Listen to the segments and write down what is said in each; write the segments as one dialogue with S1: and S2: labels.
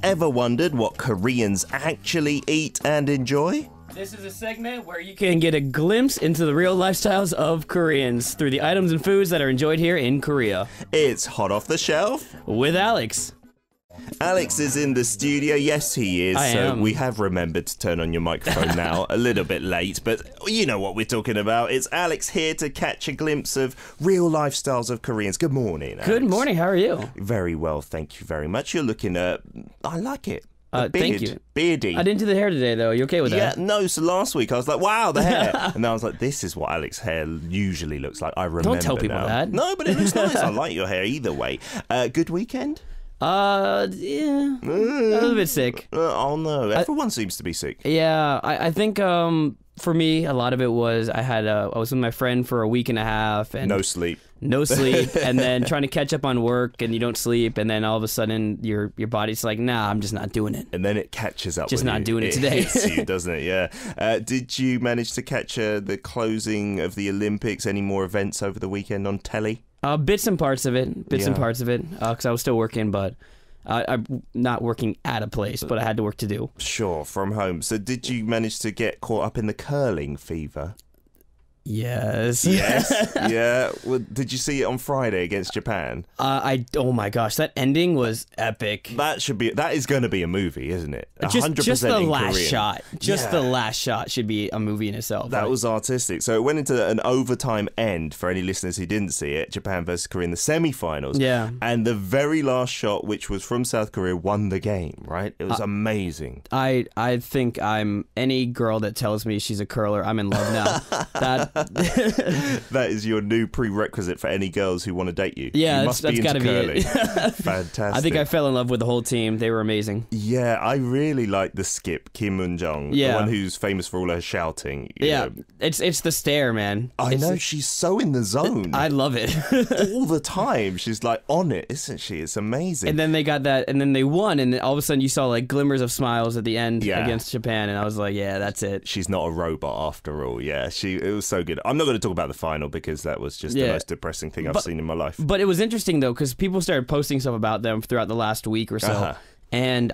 S1: Ever wondered what Koreans actually eat and enjoy?
S2: This is a segment where you can get a glimpse into the real lifestyles of Koreans through the items and foods that are enjoyed here in Korea.
S1: It's Hot Off the Shelf
S2: With Alex.
S1: Alex is in the studio. Yes, he is.
S2: I am.
S1: We have remembered to turn on your microphone now. A little bit late, but you know what we're talking about. It's Alex here to catch a glimpse of real lifestyles of Koreans. Good morning, Alex.
S2: Good morning. How are you?
S1: Very well, thank you very much. You're looking I like it. The beard.
S2: Thank you.
S1: Beardy.
S2: I didn't do the hair today, though. You okay with that?
S1: Yeah, no, so last week I was like, wow, the hair. And I was like, this is what Alex's hair usually looks like. I remember.
S2: Don't tell people
S1: now.
S2: that.
S1: No, but it looks nice. I like your hair either way. Good weekend?
S2: Yeah. I was a bit sick.
S1: Oh, no. Everyone seems to be sick.
S2: Yeah, I think for me, a lot of it was I was with my friend for a week and a half. And
S1: no sleep.
S2: No sleep, and then trying to catch up on work, and you don't sleep, and then all of a sudden your body's like, nah, I'm just not doing it.
S1: And then it catches up.
S2: Just
S1: with
S2: not
S1: you.
S2: doing it today.
S1: It hits you, doesn't it? Yeah. Did you manage to catch the closing of the Olympics? Any more events over the weekend on telly?
S2: Bits and parts of it. Because I was still working, but I'm not working at a place, but I had to work to do.
S1: Sure, from home. So did you manage to get caught up in the curling fever?
S2: Yes.
S1: Yes. Yeah. Well, did you see it on Friday against Japan?
S2: Oh my gosh, that ending was epic.
S1: That is going to be a movie, isn't it? 100%
S2: just the last
S1: Korean.
S2: Shot. The last shot should be a movie in itself.
S1: That
S2: right?
S1: was artistic. So it went into an overtime end for any listeners who didn't see it. Japan versus Korea in the semi-finals.
S2: Yeah.
S1: And the very last shot, which was from South Korea, won the game, right? It was amazing.
S2: I think I'm any girl that tells me she's a curler, I'm in love now.
S1: That is your new prerequisite for any girls who want to date you.
S2: Yeah,
S1: you must
S2: that's
S1: be
S2: got to
S1: into
S2: be
S1: curling.
S2: it.
S1: Fantastic.
S2: I think I fell in love with the whole team. They were amazing.
S1: Yeah, I really like the skip, Kim Eun-jung, the one who's famous for all her shouting. You know.
S2: It's the stare, man.
S1: I know, she's so in the zone.
S2: I love it.
S1: All the time. She's like on it, isn't she? It's amazing.
S2: And then they got that, and then they won, and then all of a sudden you saw like glimmers of smiles at the end against Japan, and I was like, yeah, that's it.
S1: She's not a robot after all. Yeah, it was so good. I'm not going to talk about the final because that was just the most depressing thing I've seen in my life.
S2: But it was interesting though, because people started posting stuff about them throughout the last week or so. And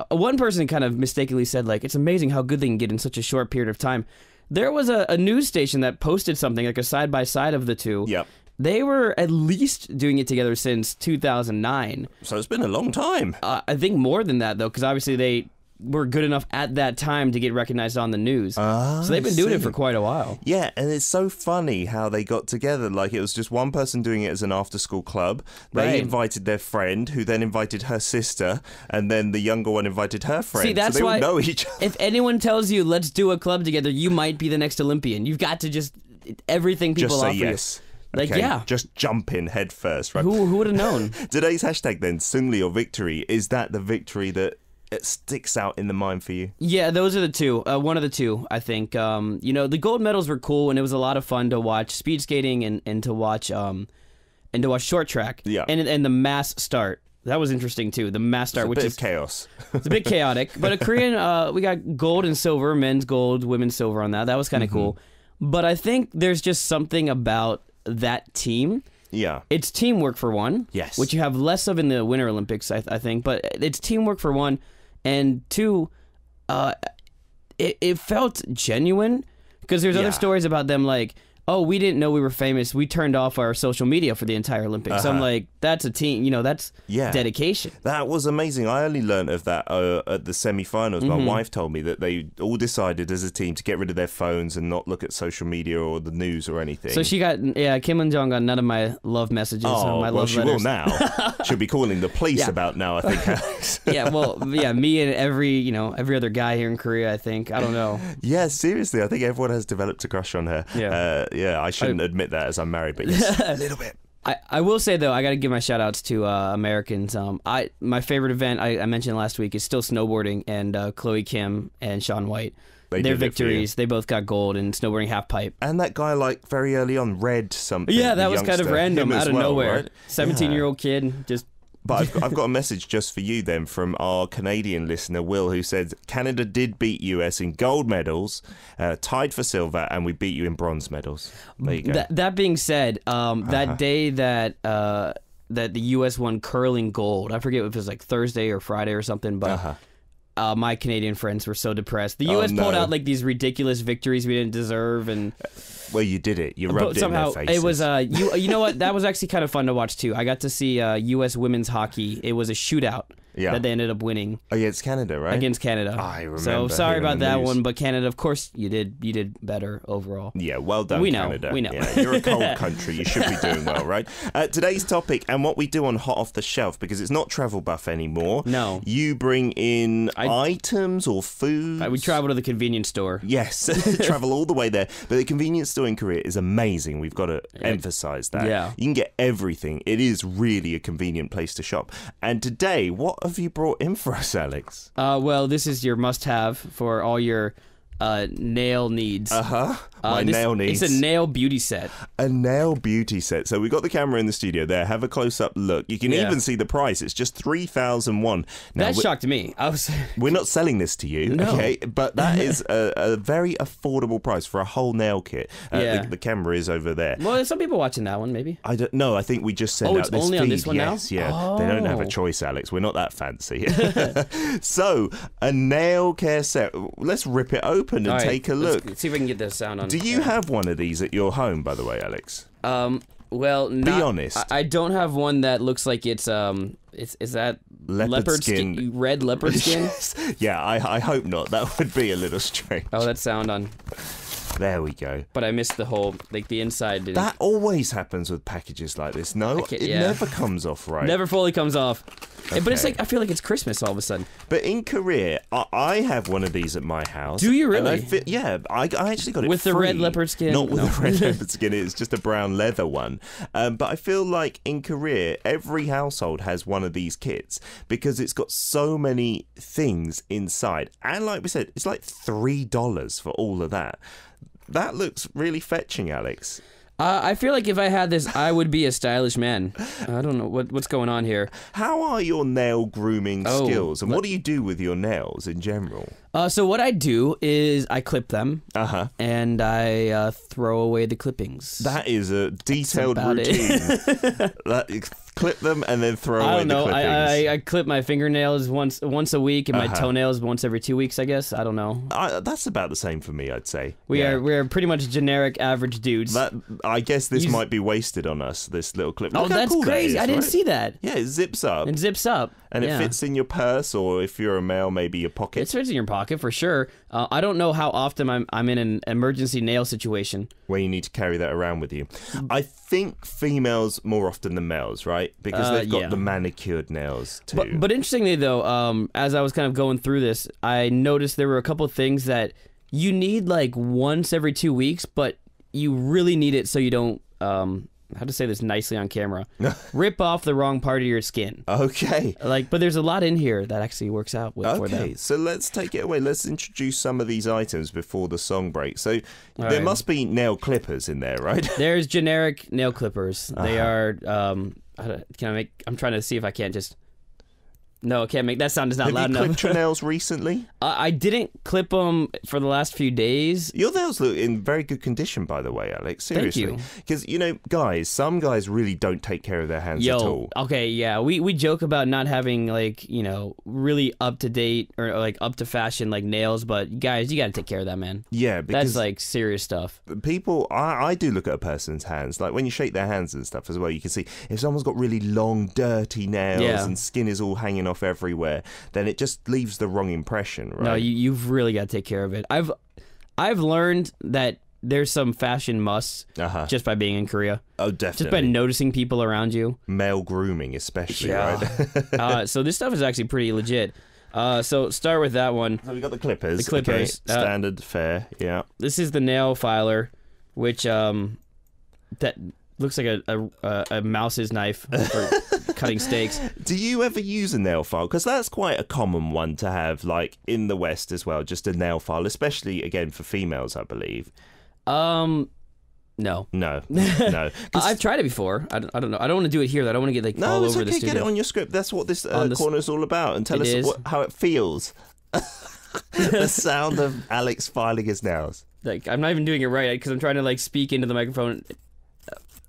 S2: one person kind of mistakenly said, like, it's amazing how good they can get in such a short period of time. There was a news station that posted something, like a side-by-side of the two.
S1: Yep.
S2: They were at least doing it together since 2009.
S1: So it's been a long time.
S2: I think more than that, though, because obviously they were good enough at that time to get recognized on the news. So they've been doing it for quite a while.
S1: Yeah, and it's so funny how they got together. Like, it was just one person doing it as an after-school club. They invited their friend, who then invited her sister, and then the younger one invited her friend.
S2: See, that's
S1: so they
S2: why
S1: all know each other.
S2: If anyone tells you, let's do a club together, you might be the next Olympian. You've got to just, everything people
S1: just say
S2: offer
S1: yes.
S2: You. Like,
S1: okay, just jump in head first, right?
S2: Who would have known?
S1: Today's hashtag then, Sungli or victory, is that the victory that it sticks out in the mind for you?
S2: Yeah, those are the two. One of the two, I think. The gold medals were cool, and it was a lot of fun to watch speed skating and to watch short track.
S1: Yeah.
S2: And the mass start. That was interesting too. The mass start,
S1: which is chaos.
S2: It's a bit chaotic, but a Korean. We got gold and silver, men's gold, women's silver on that. That was kind of cool. But I think there's just something about that team.
S1: Yeah.
S2: It's teamwork for one.
S1: Yes.
S2: Which you have less of in the Winter Olympics, I think. But it's teamwork for one. And two, it felt genuine. Because there's other stories about them like, oh, we didn't know we were famous. We turned off our social media for the entire Olympics. So I'm like, that's a team, that's dedication.
S1: That was amazing. I only learned of that at the semi-finals. My wife told me that they all decided as a team to get rid of their phones and not look at social media or the news or anything.
S2: So she got, Kim Eun-jung got none of my love messages.
S1: Oh,
S2: my
S1: well,
S2: love
S1: she
S2: letters.
S1: will now. She'll be calling the police about now, I think, Alex.
S2: Me and every other guy here in Korea, I think. I don't know.
S1: Yeah, seriously, I think everyone has developed a crush on her. I shouldn't admit that as I'm married, but yes, a little bit.
S2: I will say, though, I got to give my shout-outs to Americans. My favorite event I mentioned last week is still snowboarding, and Chloe Kim and Shaun White. Their victories, they both got gold in snowboarding half-pipe.
S1: And that guy, like, very early on, read something.
S2: Yeah, that was kind of random, out of nowhere.
S1: Right?
S2: 17-year-old kid, just...
S1: But I've got a message just for you then from our Canadian listener, Will, who said, Canada did beat US in gold medals, tied for silver, and we beat you in bronze medals. There you go.
S2: That being said, that day that that the U.S. won curling gold. I forget if it was like Thursday or Friday or something, but my Canadian friends were so depressed. The U.S. pulled out like these ridiculous victories we didn't deserve, and
S1: well, you did it. You rubbed it in their faces.
S2: It was you know what? That was actually kind of fun to watch too. I got to see U.S. women's hockey. It was a shootout. Yeah. That they ended up winning.
S1: Against Canada, right?
S2: Against Canada.
S1: I remember.
S2: So sorry about that one, but Canada, of course, you did better overall.
S1: Yeah, well done, Canada.
S2: We know.
S1: Yeah, you're a cold country. You should be doing well, right? Today's topic and what we do on Hot Off the Shelf, because it's not Travel Buff anymore.
S2: No.
S1: You bring in items or food.
S2: We travel to the convenience store.
S1: Yes, travel all the way there. But the convenience store in Korea is amazing. We've got to emphasize that.
S2: Yeah.
S1: You can get everything. It is really a convenient place to shop. And today, what have you brought in for us, Alex?
S2: Well, this is your must-have for all your nail needs.
S1: My nail needs.
S2: It's a nail beauty set.
S1: A nail beauty set. So we got the camera in the studio there. Have a close-up look. You can even see the price. It's just 3,001.
S2: That shocked me.
S1: We're not selling this to you, okay? But that is a very affordable price for a whole nail kit. The camera is over there.
S2: Well, there's some people watching that one, maybe.
S1: I don't know. I think we just send out this
S2: only
S1: feed.
S2: On this one now?
S1: Yeah. Oh. They don't have a choice, Alex. We're not that fancy. So, a nail care set. Let's rip it open and take a look.
S2: Let's see if we can get the sound on.
S1: Do you have one of these at your home, by the way, Alex?
S2: Well,
S1: be honest.
S2: I don't have one that looks like it's is that leopard skin? Red leopard skin?
S1: Yeah, I hope not. That would be a little strange.
S2: Oh, that sound on.
S1: There we go.
S2: But I missed the whole, like the inside.
S1: That always happens with packages like this. No, it never comes off right.
S2: Never fully comes off. Okay. But it's like, I feel like it's Christmas all of a sudden.
S1: But in Korea, I have one of these at my house.
S2: Do you really?
S1: I actually got it
S2: with
S1: free.
S2: The red leopard skin?
S1: Not with the red leopard skin. It's just a brown leather one. But I feel like in Korea, every household has one of these kits because it's got so many things inside. And like we said, it's like $3 for all of that. That looks really fetching, Alex.
S2: I feel like if I had this, I would be a stylish man. I don't know what's going on here.
S1: How are your nail grooming skills, and what do you do with your nails in general?
S2: So what I do is I clip them, and I throw away the clippings.
S1: That is a detailed routine. Clip them and then throw away the clippings.
S2: I clip my fingernails once a week and my toenails once every 2 weeks, I guess. I don't know.
S1: That's about the same for me, I'd say.
S2: We're pretty much generic average dudes.
S1: I guess this might be wasted on us, this little clip.
S2: Look that's cool crazy. I didn't see that.
S1: Yeah, it zips up.
S2: It zips up.
S1: And it fits in your purse, or if you're a male, maybe your pocket.
S2: It fits in your pocket for sure. I don't know how often I'm in an emergency nail situation
S1: where you need to carry that around with you. I think females more often than males, right? Because they've got the manicured nails too.
S2: But interestingly though, as I was kind of going through this, I noticed there were a couple of things that you need like once every 2 weeks, but you really need it so you don't how to say this nicely on camera, rip off the wrong part of your skin.
S1: Okay.
S2: But there's a lot in here that actually works out for them.
S1: Okay, so let's take it away. Let's introduce some of these items before the song break. So there must be nail clippers in there, right?
S2: There's generic nail clippers. They are, I'm trying to see if I can't just... No, I can't make that sound. Is not loud enough.
S1: Have you clipped your nails recently?
S2: I didn't clip them for the last few days.
S1: Your nails look in very good condition, by the way, Alex. Seriously.
S2: Thank you.
S1: Because, some guys really don't take care of their hands at all.
S2: Okay, yeah. We joke about not having, really up-to-date or, up-to-fashion, nails, but, guys, you gotta take care of that, man.
S1: Yeah, because...
S2: That's, serious stuff.
S1: People... I do look at a person's hands. Like, when you shake their hands and stuff as well, you can see if someone's got really long, dirty nails and skin is all hanging off everywhere, then it just leaves the wrong impression, right?
S2: No, you've really got to take care of it. I've learned that there's some fashion musts just by being in Korea.
S1: Oh, definitely.
S2: Just by noticing people around you.
S1: Male grooming, especially, right?
S2: So this stuff is actually pretty legit. So start with that one.
S1: So we got the clippers.
S2: The clippers.
S1: Okay. Standard fare, yeah.
S2: This is the nail filer, which that looks like a mouse's knife for cutting steaks.
S1: Do you ever use a nail file? Because that's quite a common one to have, in the West as well, just a nail file, especially, again, for females, I believe.
S2: No.
S1: No.
S2: I've tried it before. I don't know. I don't want to do it here. I don't want to get, all over the studio.
S1: Get it on your script. That's what this corner is all about. And tell us how it feels. The sound of Alex filing his nails.
S2: I'm not even doing it right, because I'm trying to, speak into the microphone.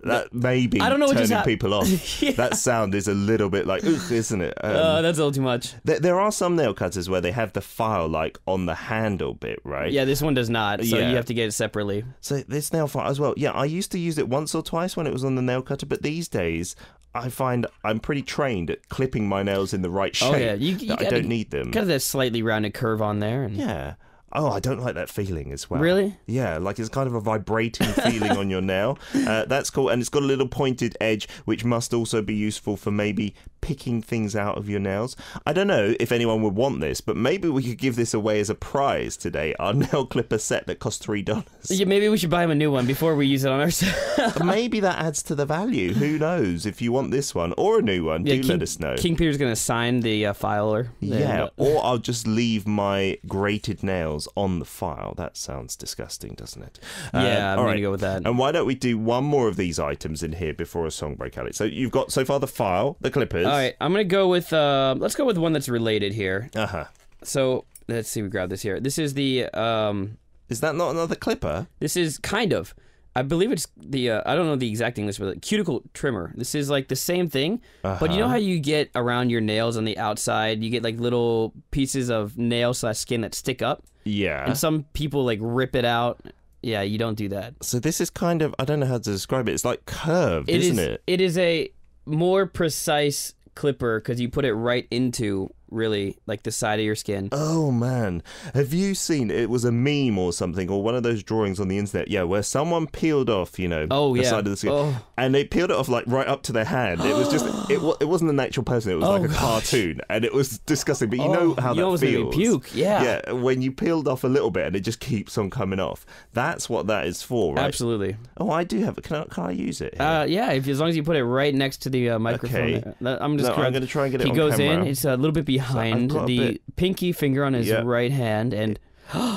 S1: That may be
S2: I don't know what
S1: turning people off.
S2: Yeah.
S1: That sound is a little bit like, ugh, isn't it?
S2: That's a little too much.
S1: There are some nail cutters where they have the file like on the handle bit, right?
S2: Yeah, this one does not, so
S1: Yeah.
S2: you have to get it separately.
S1: So this nail file as well. Yeah, I used to use it once or twice when it was on the nail cutter, but these days I find I'm pretty trained at clipping my nails in the right shape.
S2: Oh yeah, you
S1: I don't need them.
S2: Got that slightly rounded curve on there. And...
S1: Yeah. Oh, I don't like that feeling as well.
S2: Really?
S1: Yeah, like it's kind of a vibrating feeling on your nail. That's cool. And it's got a little pointed edge, which must also be useful for maybe picking things out of your nails. I don't know if anyone would want this, but maybe we could give this away as a prize today. Our nail clipper set that costs $3.
S2: Yeah, maybe we should buy him a new one before we use it on ourselves.
S1: Maybe that adds to the value. Who knows? If you want this one or a new one, do let us know.
S2: King Peter's going to sign the filer.
S1: Yeah, or I'll just leave my grated nails on the file. That sounds disgusting, doesn't it?
S2: Yeah, I'm going to go with that.
S1: And why don't we do one more of these items in here before a song break, Alex? So you've got so far the file, the clippers.
S2: All right, I'm going to go with, let's go with one that's related here.
S1: Uh-huh.
S2: So, let's see, we grab this here. This is the,
S1: Is that not another clipper?
S2: this is kind of, I believe it's the, I don't know the exact English, but cuticle trimmer. This is like the same thing, but you know how you get around your nails on the outside, you get like little pieces of nail/skin that stick up?
S1: Yeah.
S2: And some people like rip it out. Yeah, you don't do that.
S1: So this is kind of, I don't know how to describe it. It's like curved, isn't it?
S2: It is a more precise clipper because you put it right into really like the side of your skin.
S1: Oh man, have you seen, it was a meme or something, or one of those drawings on the internet, yeah, where someone peeled off, you know, the side of the skin, and they peeled it off like right up to their hand. It was just, it wasn't an actual person, it was like a cartoon, and it was disgusting, but you know how that
S2: almost
S1: feels.
S2: made me puke.
S1: Yeah, when you peeled off a little bit and it just keeps on coming off. That's what that is for, right?
S2: Absolutely.
S1: Oh, I do have it. Can I use it here?
S2: Yeah, as long as you put it right next to the microphone.
S1: Okay.
S2: I'm going
S1: to try and get it on
S2: camera. He goes in, it's a little bit behind the pinky finger on his right hand, and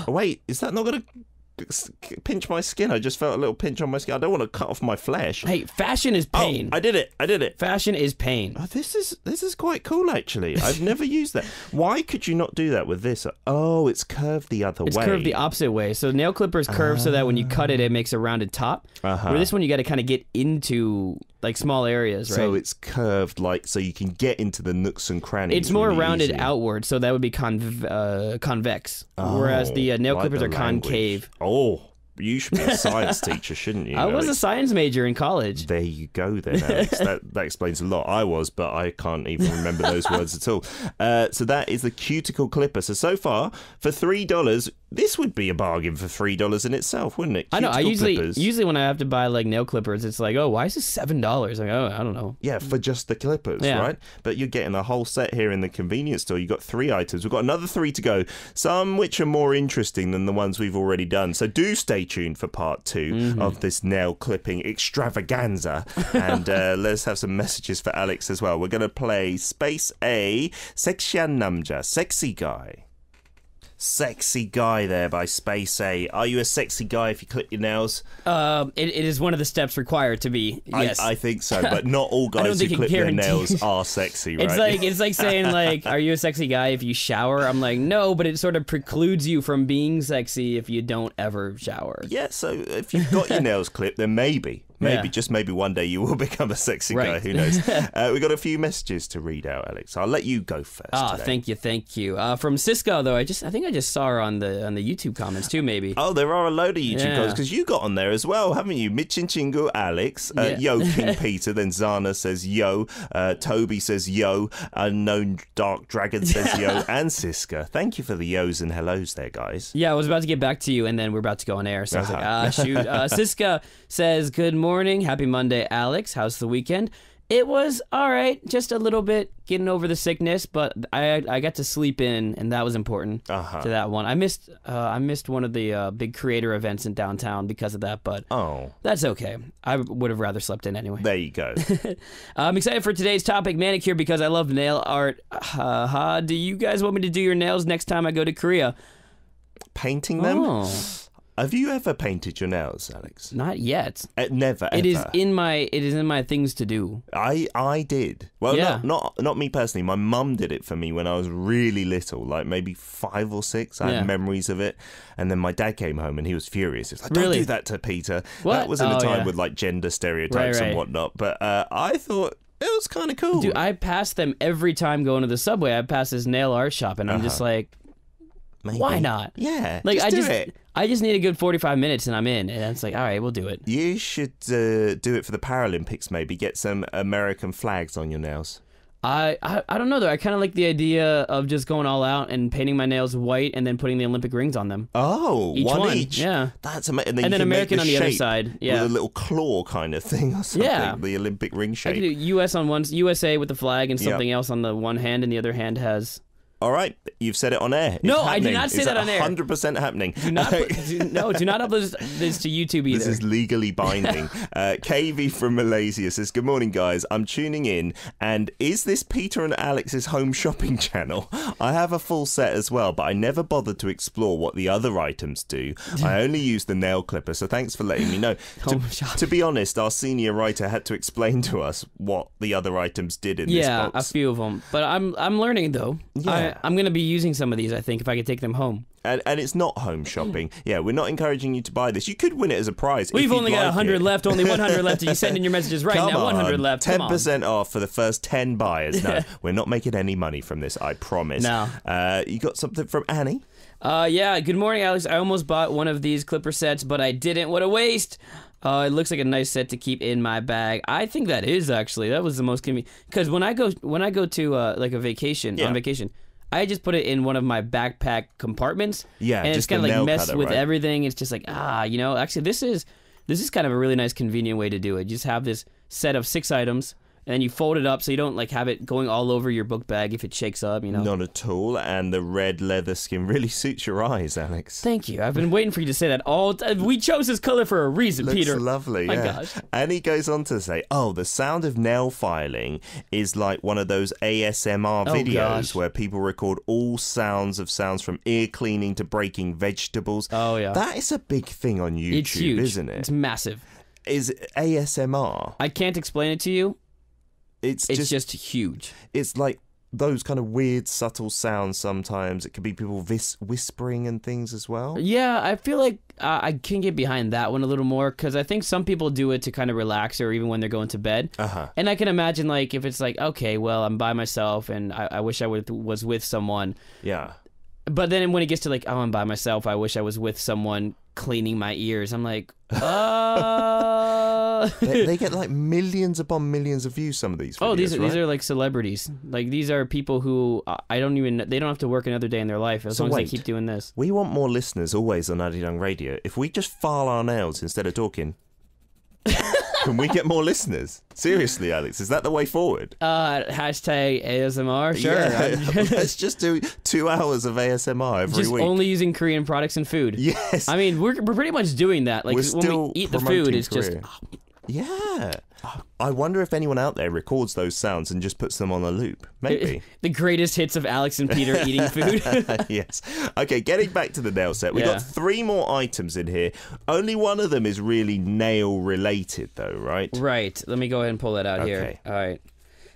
S1: wait, is that not going to pinch my skin? I just felt a little pinch on my skin. I don't want to cut off my flesh.
S2: Hey, fashion is pain.
S1: Oh, I did it.
S2: Fashion is pain.
S1: Oh, this is quite cool, actually. I've never used that. Why could you not do that with this? Oh, it's curved the other way.
S2: It's curved the opposite way. So nail clipper is curved so that when you cut it, it makes a rounded top. Where this one, you got to kind of get into like small areas, right?
S1: So it's curved like so you can get into the nooks and crannies.
S2: It's more
S1: really
S2: rounded
S1: easy.
S2: outward, so that would be convex. Whereas the nail clippers are concave.
S1: Oh. You should be a science teacher, shouldn't you?
S2: I was a science major in college.
S1: There you go then, Alex. that explains a lot. I was, but I can't even remember those words at all. So that is the cuticle clipper. So far, for $3, this would be a bargain for $3 in itself, wouldn't it?
S2: Cuticle
S1: I know.
S2: Usually when I have to buy like nail clippers, it's like, oh, why is this $7? Like, oh, I don't know.
S1: Yeah, for just the clippers, right? But you're getting a whole set here in the convenience store. You've got 3 items. We've got another 3 to go, some which are more interesting than the ones we've already done. So do stay tuned for part 2 of this nail clipping extravaganza. And let's have some messages for Alex as well. We're going to play Space A, Sexian Namja, Sexy Guy. Sexy Guy there by Space A. Are you a sexy guy if you clip your nails?
S2: It is one of the steps required to be. Yes,
S1: I think so, but not all guys who clip their nails are sexy, right?
S2: It's like saying like, are you a sexy guy if you shower? I'm like, no, but it sort of precludes you from being sexy if you don't ever shower.
S1: Yeah, so if you've got your nails clipped, then maybe, just maybe one day you will become a sexy guy. Who knows? We've got a few messages to read out, Alex. I'll let you go first.
S2: Thank you. From Cisco though, I think I just saw her on the YouTube comments too, maybe.
S1: Oh, there are a load of YouTube comments because you got on there as well, haven't you? Michin Chingu, Alex, Yo King Peter, then Zana says yo, Toby says yo, Unknown Dark Dragon says yo, and Siska. Thank you for the yos and hellos there, guys.
S2: Yeah, I was about to get back to you, and then we're about to go on air, so I was like, shoot. Siska says, good morning, happy Monday, Alex. How's the weekend? It was all right, just a little bit getting over the sickness, but I got to sleep in, and that was important to that one. I missed one of the big creator events in downtown because of that, but that's okay. I would have rather slept in anyway.
S1: There you go.
S2: I'm excited for today's topic, manicure, because I love nail art. Do you guys want me to do your nails next time I go to Korea?
S1: Painting them? Have you ever painted your nails, Alex?
S2: Not yet.
S1: Never.
S2: It
S1: ever.
S2: It is in my things to do.
S1: I did. Well,
S2: Yeah.
S1: not me personally. My mum did it for me when I was really little, like maybe 5 or 6. I have memories of it. And then my dad came home and he was furious. He was like, "Don't do that to Peter."
S2: What?
S1: That was in a time with like gender stereotypes and whatnot. But I thought it was kind of cool.
S2: Dude, I pass them every time going to the subway. I pass this nail art shop, and I'm just like,
S1: Maybe.
S2: why not?
S1: Yeah,
S2: like
S1: just do it.
S2: I just need a good 45 minutes, and I'm in. And it's like, all right, we'll do it.
S1: You should do it for the Paralympics. Maybe get some American flags on your nails.
S2: I don't know though. I kind of like the idea of just going all out and painting my nails white and then putting the Olympic rings on them.
S1: Oh, one each.
S2: Yeah,
S1: that's amazing.
S2: And then American on the other side. Yeah,
S1: with a little claw kind of thing or something.
S2: Yeah,
S1: the Olympic ring shape.
S2: I could do US on one, USA with the flag and something else on the one hand, and the other hand has.
S1: All right, you've said it on air.
S2: No, I did not say that on air.
S1: 100% happening.
S2: Do not do not upload this to YouTube either.
S1: This is legally binding. KV from Malaysia says, "Good morning, guys. I'm tuning in, and is this Peter and Alex's home shopping channel? I have a full set as well, but I never bothered to explore what the other items do. I only use the nail clipper, so thanks for letting me know." To be honest, our senior writer had to explain to us what the other items did in this box.
S2: Yeah, a few of them. But I'm learning though.
S1: Yeah.
S2: I'm going to be using some of these, I think, if I could take them home.
S1: And it's not home shopping. Yeah, we're not encouraging you to buy this. You could win it as a prize.
S2: We've only got 100 left, only 100 left. You send in your messages right now. 100 left.
S1: 10% off for the first 10 buyers. No, we're not making any money from this, I promise.
S2: No.
S1: You got something from Annie?
S2: Yeah, good morning, Alex. I almost bought one of these clipper sets, but I didn't. What a waste. It looks like a nice set to keep in my bag. I think that is, actually. That was the most convenient. Because when I go to like a vacation, on vacation, I just put it in one of my backpack compartments. Yeah, and it's kind of like mess with everything. It's just like, actually this is kind of a really nice convenient way to do it. You just have this set of 6 items, and then you fold it up so you don't like have it going all over your book bag if it shakes up,
S1: Not at all, and the red leather skin really suits your eyes, Alex.
S2: Thank you. I've been waiting for you to say that all we chose this color for a reason,
S1: Looks
S2: Peter.
S1: Lovely,
S2: My
S1: yeah.
S2: gosh.
S1: And he goes on to say, the sound of nail filing is like one of those ASMR videos where people record all sounds from ear cleaning to breaking vegetables.
S2: Oh, yeah.
S1: That is a big thing on YouTube,
S2: it's huge.
S1: Isn't it?
S2: It's massive.
S1: Is ASMR?
S2: I can't explain it to you.
S1: It's
S2: just huge.
S1: It's like those kind of weird, subtle sounds sometimes. It could be people whispering and things as well.
S2: Yeah, I feel like I can get behind that one a little more, because I think some people do it to kind of relax, or even when they're going to bed. And I can imagine, like, if it's like, okay, well, I'm by myself and I wish I was with someone.
S1: Yeah.
S2: But then when it gets to like, I'm by myself, I wish I was with someone cleaning my ears. I'm like,
S1: they get like millions upon millions of views, some of these videos,
S2: these are like celebrities. Like, these are people who they don't have to work another day in their life as long as they keep doing this.
S1: We want more listeners always on Arirang Radio. If we just file our nails instead of talking, can we get more listeners? Seriously, Alex, is that the way forward?
S2: Hashtag ASMR, sure.
S1: Yeah. Let's just do 2 hours of ASMR every
S2: week. Just only using Korean products and food.
S1: Yes.
S2: I mean, we're pretty much doing that. Like, when we eat the food, it's just...
S1: Yeah. I wonder if anyone out there records those sounds and just puts them on a loop. Maybe.
S2: The greatest hits of Alex and Peter eating food.
S1: Yes. Okay, getting back to the nail set. We've got 3 more items in here. Only one of them is really nail related though, right?
S2: Right. Let me go ahead and pull that out here. All right.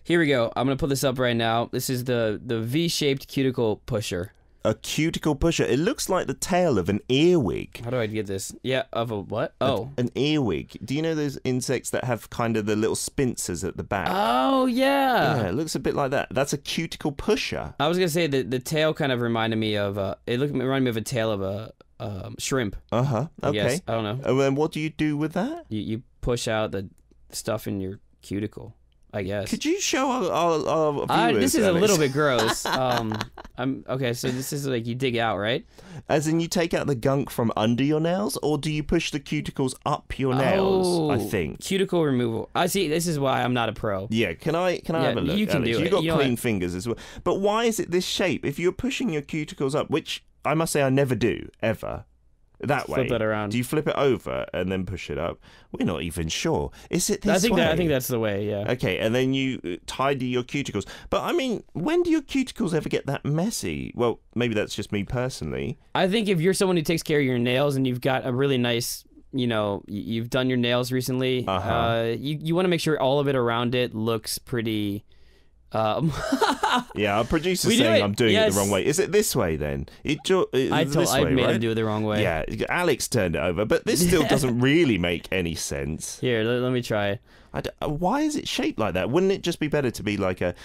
S2: Here we go. I'm going to put this up right now. This is the V-shaped cuticle pusher.
S1: A cuticle pusher. It looks like the tail of an earwig.
S2: How do I get this? Yeah, of a what? Oh.
S1: An earwig. Do you know those insects that have kind of the little spincers at the back?
S2: Oh, yeah.
S1: Yeah, it looks a bit like that. That's a cuticle pusher.
S2: I was going to say the tail kind of reminded me of, it reminded me of a tail of a shrimp.
S1: Okay.
S2: Yes, I don't know.
S1: And then what do you do with that?
S2: You push out the stuff in your cuticle, I guess.
S1: Could you show our viewers?
S2: This is a little bit gross. Okay, so this is like you dig out, right?
S1: As in you take out the gunk from under your nails, or do you push the cuticles up your nails? I think
S2: cuticle removal. I see. This is why I'm not a pro.
S1: Yeah, can I have a look?
S2: You can
S1: Alex?
S2: do it.
S1: You've got clean fingers as well. But why is it this shape? If you're pushing your cuticles up, which I must say I never do ever. That way.
S2: Flip that around.
S1: Do you flip it over and then push it up? We're not even sure. Is it this way?
S2: I think that's the way, yeah.
S1: Okay, and then you tidy your cuticles. But, I mean, when do your cuticles ever get that messy? Well, maybe that's just me personally.
S2: I think if you're someone who takes care of your nails and you've got a really nice, you know, you've done your nails recently, you want to make sure all of it around it looks pretty...
S1: Yeah, our producer's saying I'm doing it the wrong way. Is it this way then?
S2: I made him do it the wrong way.
S1: Yeah, Alex turned it over, but this still doesn't really make any sense.
S2: Here, let me try.
S1: Why is it shaped like that? Wouldn't it just be better to be like a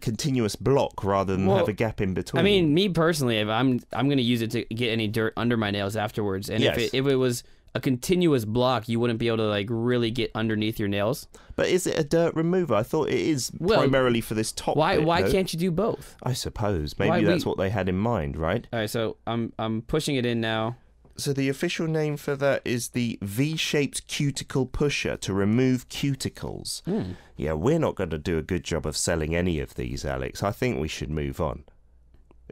S1: continuous block rather than have a gap in between?
S2: I mean, me personally, if I'm going to use it to get any dirt under my nails afterwards, and if it was a continuous block, you wouldn't be able to like really get underneath your nails.
S1: But is it a dirt remover? I thought it is primarily for this top bit.
S2: Why can't you do both?
S1: I suppose maybe that's what they had in mind, right?
S2: All right, so I'm pushing it in now.
S1: So the official name for that is the V-shaped cuticle pusher to remove cuticles. Yeah, we're not going to do a good job of selling any of these, Alex. I think we should move on.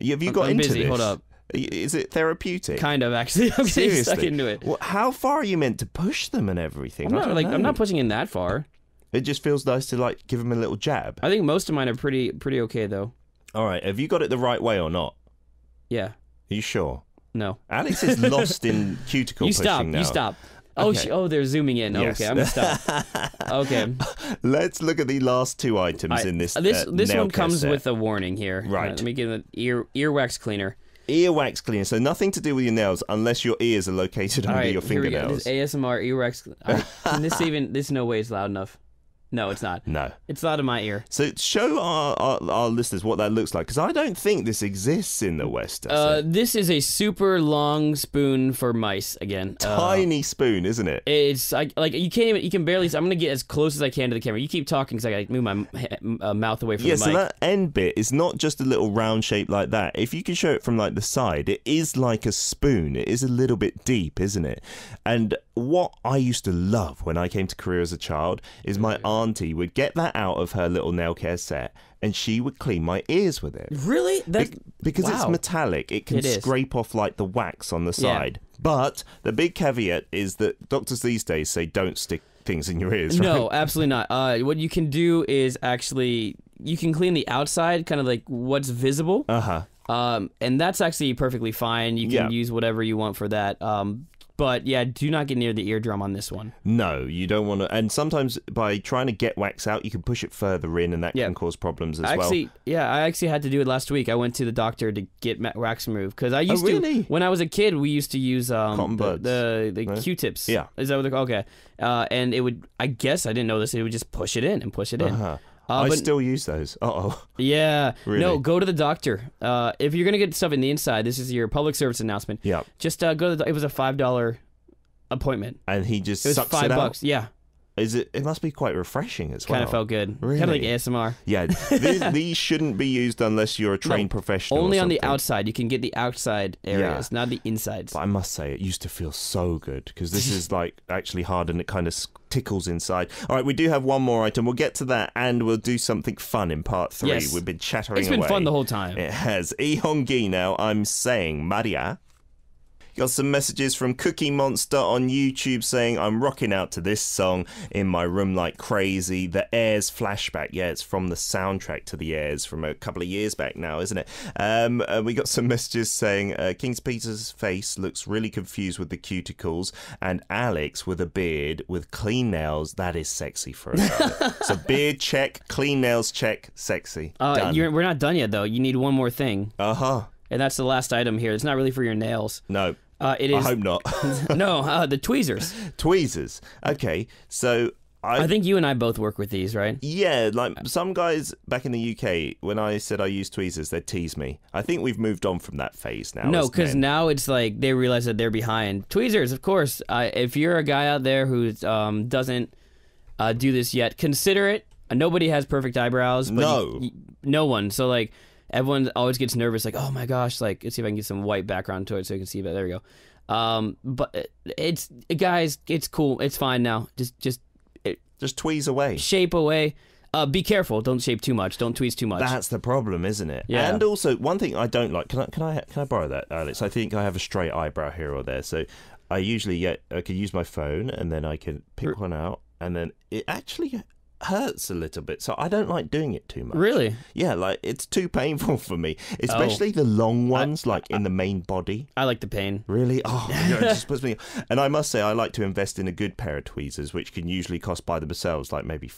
S1: Have you got into
S2: busy.
S1: this?
S2: Hold up.
S1: Is it therapeutic?
S2: Kind of, actually. I'm getting stuck into it.
S1: Well, how far are you meant to push them and everything?
S2: I'm not pushing in that far.
S1: It just feels nice to like give them a little jab.
S2: I think most of mine are pretty okay though.
S1: All right, have you got it the right way or not?
S2: Yeah.
S1: Are you sure?
S2: No.
S1: Alex is lost in cuticle pushing now.
S2: You stop. Oh, they're zooming in.
S1: Yes.
S2: Okay, I'm gonna stop. Okay.
S1: Let's look at the last two items in this.
S2: This one comes
S1: set.
S2: with a warning here.
S1: Right.
S2: Let me give it an earwax cleaner.
S1: Earwax cleaner, so nothing to do with your nails unless your ears are located under your fingernails.
S2: This ASMR earwax. Right. This no way is loud enough. No, it's not.
S1: No.
S2: It's loud in my ear.
S1: So show our listeners what that looks like, because I don't think this exists in the West, does it?
S2: This is a super long spoon for mice, again.
S1: Tiny spoon, isn't it?
S2: It's like you can't even, you can barely, I'm going to get as close as I can to the camera. You keep talking because I got to move my mouth away from the mic.
S1: So that end bit is not just a little round shape like that. If you can show it from like the side, it is like a spoon. It is a little bit deep, isn't it? And what I used to love when I came to Korea as a child is my auntie would get that out of her little nail care set and she would clean my ears with it.
S2: Really?
S1: Because it's metallic, it can scrape off like the wax on the side. But the big caveat is that doctors these days say don't stick things in your ears, right?
S2: No, absolutely not. What you can do is actually, you can clean the outside, kind of like what's visible. And that's actually perfectly fine. You can use whatever you want for that. But yeah, do not get near the eardrum on this one.
S1: No, you don't want to. And sometimes by trying to get wax out, you can push it further in, and that can cause problems as well.
S2: Yeah, I actually had to do it last week. I went to the doctor to get wax removed because I used to. When I was a kid, we used to use
S1: cotton buds.
S2: the Q-tips.
S1: Yeah,
S2: is that what they're called? Okay. And it would. I guess I didn't know this. It would just push it in and push it in.
S1: I still use those.
S2: Yeah.
S1: Really?
S2: No, go to the doctor. If you're going to get stuff in the inside, this is your public service announcement.
S1: Yeah.
S2: Just go to it was a $5 appointment.
S1: And he just sucks
S2: it out?
S1: $5.
S2: Yeah.
S1: It must be quite refreshing as well.
S2: Kind of felt good.
S1: Really?
S2: Kind of like ASMR.
S1: Yeah. These shouldn't be used unless you're a trained professional.
S2: Only on the outside. You can get the outside areas, not the insides.
S1: But I must say, it used to feel so good because this is like actually hard and it kind of tickles inside. All right, we do have one more item. We'll get to that and we'll do something fun in part 3.
S2: Yes.
S1: We've been chattering away.
S2: It's been fun the whole time.
S1: It has. Ihongi now, I'm saying, Maria. Got some messages from Cookie Monster on YouTube saying I'm rocking out to this song in my room like crazy. The Airs flashback. Yeah, it's from the soundtrack to the Airs from a couple of years back now, isn't it? We got some messages saying King's Peter's face looks really confused with the cuticles, and Alex with a beard with clean nails. That is sexy for us. So beard check, clean nails check, sexy. Done.
S2: We're not done yet though. You need one more thing. And that's the last item here. It's not really for your nails.
S1: No.
S2: It is.
S1: I hope not.
S2: No, the tweezers.
S1: Tweezers. Okay, so
S2: I think you and I both work with these, right?
S1: Yeah, like some guys back in the UK, when I said I use tweezers, they'd tease me. I think we've moved on from that phase now.
S2: No, because now it's like they realize that they're behind. Tweezers, of course. If you're a guy out there who doesn't do this yet, consider it. Nobody has perfect eyebrows. But no one. So like. Everyone always gets nervous, like, oh my gosh, like, let's see if I can get some white background to it so you can see it. There we go. But guys, it's cool. It's fine now. Just
S1: tweeze away.
S2: Shape away. Be careful. Don't shape too much. Don't tweeze too much.
S1: That's the problem, isn't it?
S2: Yeah.
S1: And also, one thing I don't like. Can I borrow that, Alex? I think I have a straight eyebrow here or there. So I usually I can use my phone and then I can pick one out, and then it actually hurts a little bit, so I don't like doing it too much.
S2: Really?
S1: Yeah, like it's too painful for me, especially the long ones, like in the main body.
S2: I like the pain.
S1: Really? Oh, it just puts me. And I must say, I like to invest in a good pair of tweezers, which can usually cost by themselves like maybe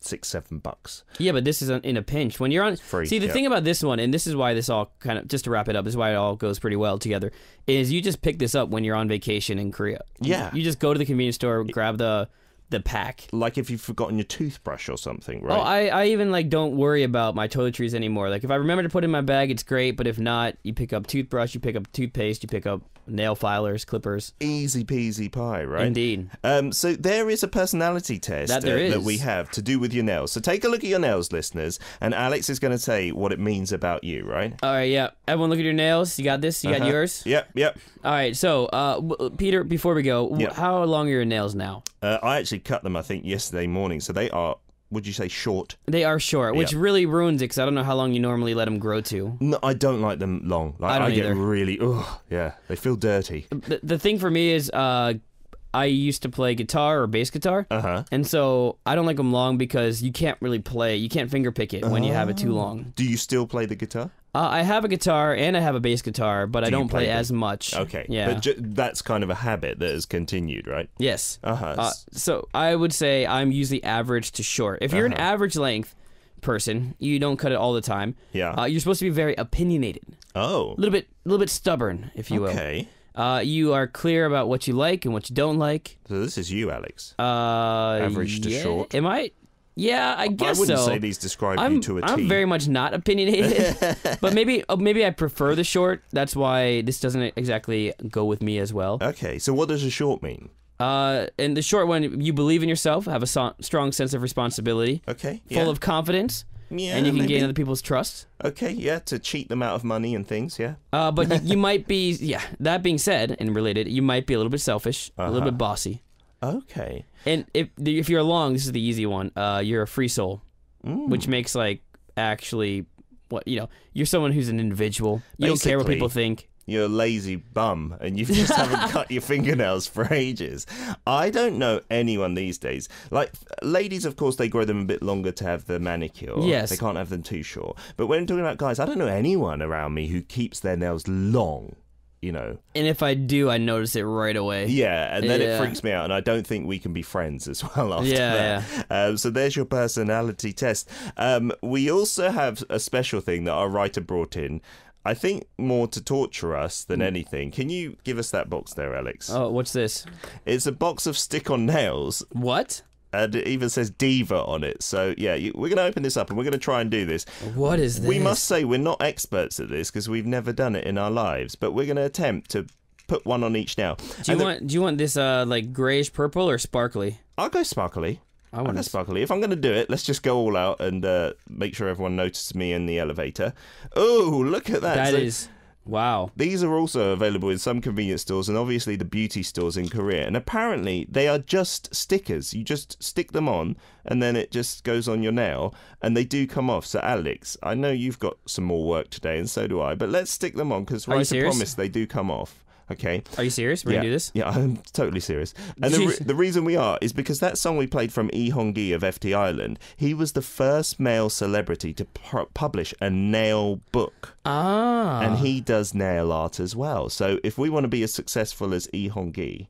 S1: $6-7.
S2: Yeah, but this is in a pinch. When you're on,
S1: free.
S2: See, the thing about this one, and this is why this all kind of, just to wrap it up, this is why it all goes pretty well together, is you just pick this up when you're on vacation in Korea.
S1: Yeah.
S2: You just go to the convenience store, grab the pack.
S1: Like if you've forgotten your toothbrush or something, right?
S2: Oh, I even like don't worry about my toiletries anymore. Like if I remember to put it in my bag, it's great. But if not, you pick up toothbrush, you pick up toothpaste, you pick up nail filers, clippers.
S1: Easy peasy pie, right?
S2: Indeed.
S1: So there is a personality test that we have to do with your nails. So take a look at your nails, listeners, and Alex is going to say what it means about you, right?
S2: All right, yeah. Everyone look at your nails. You got this? You got yours?
S1: Yep.
S2: All right, so Peter, before we go, how long are your nails now?
S1: I actually cut them, I think, yesterday morning, so they are, would you say, short?
S2: They are short, which really ruins it, because I don't know how long you normally let them grow to.
S1: No, I don't like them long. Like,
S2: I don't
S1: get
S2: either.
S1: really, they feel dirty.
S2: The thing for me is, I used to play guitar or bass guitar, and so I don't like them long because you can't really play, you can't finger pick it when you have it too long.
S1: Do you still play the guitar?
S2: I have a guitar and I have a bass guitar, but I don't play as much.
S1: Okay,
S2: yeah.
S1: But that's kind of a habit that has continued, right?
S2: Yes. So I would say I'm usually average to short. If you're an average length person, you don't cut it all the time.
S1: Yeah.
S2: You're supposed to be very opinionated.
S1: Oh.
S2: A little bit stubborn, if you will.
S1: Okay.
S2: You are clear about what you like and what you don't like.
S1: So this is you, Alex. Average to short.
S2: Am I? Yeah, I guess so.
S1: I wouldn't say these describe you to a T.
S2: I'm very much not opinionated, but maybe I prefer the short. That's why this doesn't exactly go with me as well.
S1: Okay, so what does a short mean?
S2: And the short one, you believe in yourself, have a strong sense of responsibility.
S1: Okay,
S2: full of confidence.
S1: Yeah,
S2: and you can gain other people's trust.
S1: Okay, yeah, to cheat them out of money and things, yeah.
S2: But you might be, that being said and related, you might be a little bit selfish, a little bit bossy.
S1: Okay.
S2: And if you're long, this is the easy one, you're a free soul, which makes actually, you're someone who's an individual. You don't care what people think.
S1: You're a lazy bum and you just haven't cut your fingernails for ages. I don't know anyone these days. Like, ladies, of course, they grow them a bit longer to have the manicure.
S2: Yes.
S1: They can't have them too short. But when talking about guys, I don't know anyone around me who keeps their nails long, And
S2: if I do, I notice it right away.
S1: Yeah, and then it freaks me out, and I don't think we can be friends as well after that. Yeah. So there's your personality test. We also have a special thing that our writer brought in. I think more to torture us than anything. Can you give us that box there, Alex?
S2: Oh, what's this?
S1: It's a box of stick-on nails.
S2: What?
S1: And it even says Diva on it. So, yeah, we're going to open this up and we're going to try and do this.
S2: What is this?
S1: We must say we're not experts at this because we've never done it in our lives. But we're going to attempt to put one on each now.
S2: Do you want this like grayish purple or sparkly?
S1: I'll go sparkly. I'll go sparkly. If I'm going to do it, let's just go all out and make sure everyone notices me in the elevator. Oh, look at that.
S2: That is... Wow.
S1: These are also available in some convenience stores and obviously the beauty stores in Korea. And apparently they are just stickers. You just stick them on and then it just goes on your nail and they do come off. So Alex, I know you've got some more work today and so do I, but let's stick them on because Writer promised they do come off. Okay.
S2: Are you serious? We're going to do this?
S1: Yeah, I'm totally serious. And the reason we are is because that song we played from Lee Hong-gi of FT Island, he was the first male celebrity to publish a nail book.
S2: Ah.
S1: And he does nail art as well. So if we want to be as successful as Lee Hong-gi,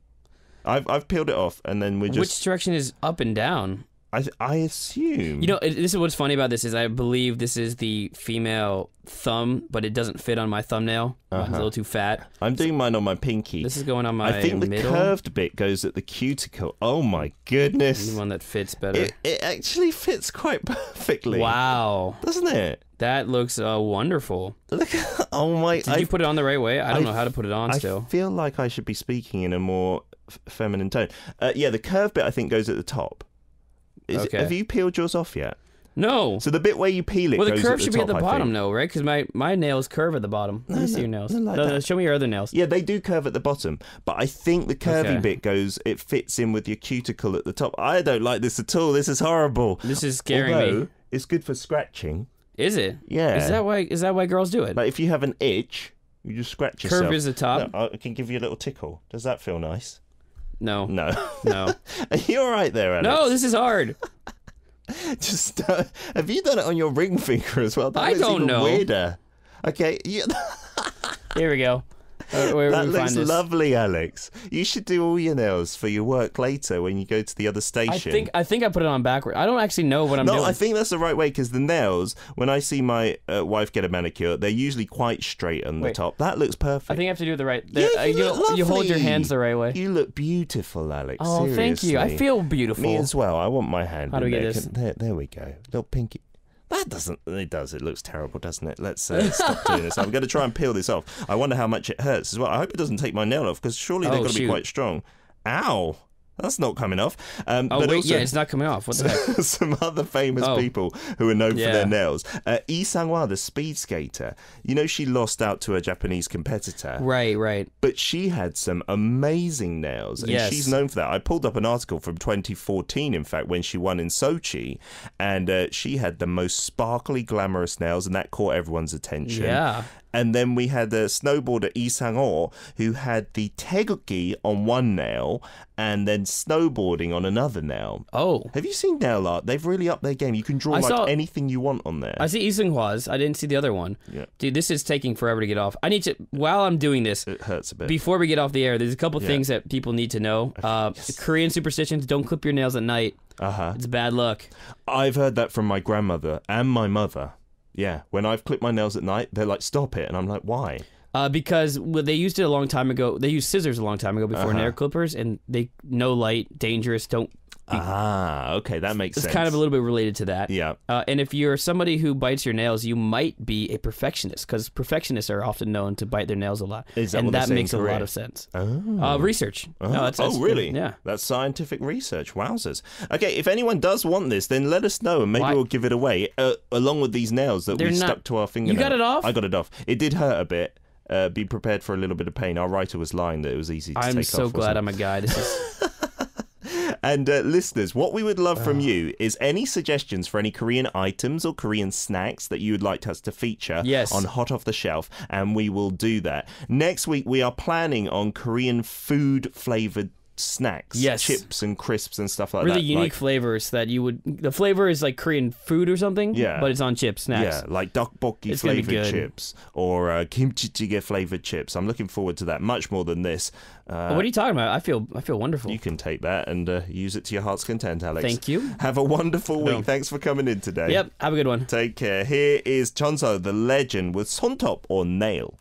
S1: I've peeled it off and then we're just...
S2: Which direction is up and down?
S1: I assume.
S2: This is what's funny about this is I believe this is the female thumb, but it doesn't fit on my thumbnail. Mine's a little too fat.
S1: I'm doing mine on my pinky.
S2: This is going on my middle.
S1: I think the curved bit goes at the cuticle. Oh my goodness.
S2: The one that fits better.
S1: It actually fits quite perfectly.
S2: Wow.
S1: Doesn't it?
S2: That looks wonderful.
S1: Look, oh my...
S2: Did you put it on the right way? I don't know how to put it on still.
S1: I feel like I should be speaking in a more feminine tone. Yeah, the curved bit I think goes at the top.
S2: Okay.
S1: Have you peeled yours off yet?
S2: No.
S1: So the bit where you peel it
S2: Well, the
S1: goes
S2: curve should be at the
S1: top, I
S2: bottom,
S1: think.
S2: though, right? Because my nails curve at the bottom. Let me see your nails.
S1: like
S2: No,
S1: that.
S2: show me your other nails.
S1: Yeah, they do curve at the bottom, but I think the curvy
S2: Okay.
S1: bit it fits in with your cuticle at the top. I don't like this at all. This is horrible.
S2: This is scaring
S1: Although,
S2: me.
S1: it's good for scratching.
S2: Is it?
S1: Yeah.
S2: Is that why girls do it?
S1: Like if you have an itch, you just scratch yourself.
S2: Curve is the top?
S1: No, I can give you a little tickle. Does that feel nice?
S2: No.
S1: No.
S2: No.
S1: Are you all right there, Alex?
S2: No, this is hard.
S1: Just have you done it on your ring finger as well? That
S2: I
S1: looks
S2: don't
S1: even
S2: know.
S1: Weirder. Okay.
S2: Here we go. Where
S1: That
S2: we
S1: looks
S2: find this?
S1: lovely, Alex. You should do all your nails for your work later when you go to the other station.
S2: I think I put it on backward. I don't actually know what I'm doing.
S1: No, I think that's the right way because the nails, when I see my wife get a manicure, they're usually quite straight on the
S2: Wait.
S1: top. That looks perfect.
S2: I think I have to do it the right.
S1: Yeah, you look
S2: you hold your
S1: lovely.
S2: hands the right way.
S1: You look beautiful, Alex.
S2: Oh, thank you. I
S1: Seriously.
S2: feel beautiful.
S1: Me as well. I want my hand.
S2: How do
S1: in
S2: we get
S1: there.
S2: this?
S1: There we go. Little pinky. That doesn't. It does. It looks terrible, doesn't it? Let's stop doing this. I'm going to try and peel this off. I wonder how much it hurts as well. I hope it doesn't take my nail off because surely they've
S2: Oh,
S1: got to be
S2: shoot.
S1: quite strong. Ow. That's not coming off.
S2: Oh
S1: but
S2: wait,
S1: also,
S2: yeah, it's not coming off. What the heck?
S1: some other famous
S2: Oh.
S1: people who are known for
S2: Yeah.
S1: their nails. Lee Sang-hwa, the speed skater. You know, she lost out to a Japanese competitor.
S2: Right.
S1: But she had some amazing nails, and
S2: Yes.
S1: she's known for that. I pulled up an article from 2014, in fact, when she won in Sochi, and she had the most sparkly, glamorous nails, and that caught everyone's attention.
S2: Yeah.
S1: And then we had a snowboarder, Lee Sang-ho, who had the taeguki on one nail and then snowboarding on another nail.
S2: Oh.
S1: Have you seen nail art? They've really upped their game. You can draw
S2: I
S1: like
S2: saw-
S1: anything you want on there.
S2: I see Lee Seung-hwa's. I didn't see the other one.
S1: Yeah.
S2: Dude, this is taking forever to get off. I need to, while I'm doing this,
S1: It hurts a bit.
S2: before we get off the air, there's a couple
S1: Yeah.
S2: things that people need to know. Korean superstitions, don't clip your nails at night.
S1: Uh-huh.
S2: It's bad luck.
S1: I've heard that from my grandmother and my mother. Yeah, when I've clipped my nails at night, they're like, stop it. And I'm like, why?
S2: Because they used it a long time ago. They used scissors a long time ago before
S1: Uh-huh.
S2: nail clippers, and they no light, dangerous. Don't.
S1: Ah, okay, that makes
S2: It's
S1: sense.
S2: kind of a little bit related to that.
S1: Yeah.
S2: And if you're somebody who bites your nails, you might be a perfectionist, because perfectionists are often known to bite their nails a lot.
S1: Is that
S2: and
S1: what they
S2: that
S1: say in
S2: makes a
S1: Korea?
S2: lot of sense.
S1: Oh.
S2: Research. No, that's
S1: really?
S2: Yeah.
S1: That's scientific research. Wowzers. Okay, if anyone does want this, then let us know, and maybe
S2: Why-
S1: we'll give it away, along with these nails that
S2: They're
S1: we
S2: not-
S1: stuck to our fingernail.
S2: You got it off?
S1: I got it off. It did hurt a bit. Be prepared for a little bit of pain. Our writer was lying that it was easy to take off.
S2: I'm so glad
S1: wasn't it?
S2: I'm a guy. This is.
S1: And listeners, what we would love from you is any suggestions for any Korean items or Korean snacks that you would like us to feature
S2: Yes.
S1: on Hot Off the Shelf, and we will do that. Next week, we are planning on Korean food-flavored snacks.
S2: Yes.
S1: Chips and crisps and stuff like
S2: Really
S1: that.
S2: unique
S1: Like,
S2: flavors that you would. The flavor is like Korean food or something.
S1: Yeah.
S2: But it's on chips, snacks.
S1: yeah, like tteokbokki
S2: It's gonna be
S1: flavored
S2: good.
S1: chips or kimchi jjigae flavored chips. I'm looking forward to that much more than this.
S2: What are you talking about? I feel wonderful.
S1: You can take that and use it to your heart's content, Alex.
S2: Thank you.
S1: Have a wonderful week.
S2: No.
S1: Thanks for coming in today.
S2: Yep. Have a good one.
S1: Take care. Here is Chonso, the legend, with Sontop or Nail.